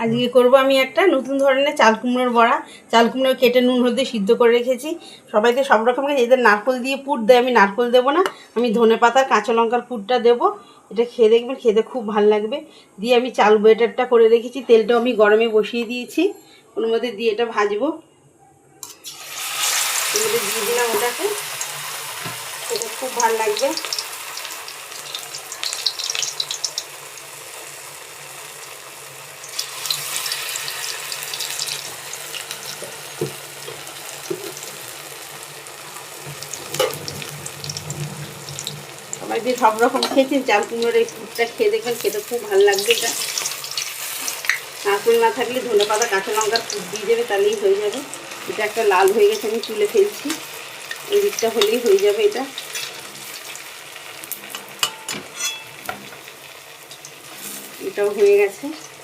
আজকে করব আমি একটা নতুন ধরনের চাল কুমড়োর বড়া। চাল কুমড়ো কেটে নুন হলদে সিদ্ধ করে রেখেছি। সবাই তো সব রকম এদের নারকেল দিয়ে পুর দেয়, আমি নারকেল দেবো না, আমি ধনেপাতার কাঁচা লঙ্কার পুরটা দেবো। এটা খেয়ে দেখবেন, খেতে খুব ভালো লাগবে। দিয়ে আমি চাল বেটারটা করে রেখেছি, তেলটাও আমি গরমে বসিয়ে দিয়েছি। ওর মধ্যে দিয়ে এটা ভাজবো। ওর মধ্যে দিয়ে দিলাম ওটাকে, এটা খুব ভালো লাগবে। সবাই দিয়ে সব রকম খেয়েছেন, চাল কুমড়োর এই পুরটা খেয়ে দেখবেন, খেতে খুব ভালো লাগবে। এটা নারকেল না থাকলে ধনেপাতা কাঁচা লঙ্কার পুর দিয়ে দেবে, তাহলেই হয়ে যাবে। এটা একটা লাল হয়ে গেছে, আমি তুলে ফেলছি। এই দিকটা হলেই হয়ে যাবে। এটা এটাও হয়ে গেছে।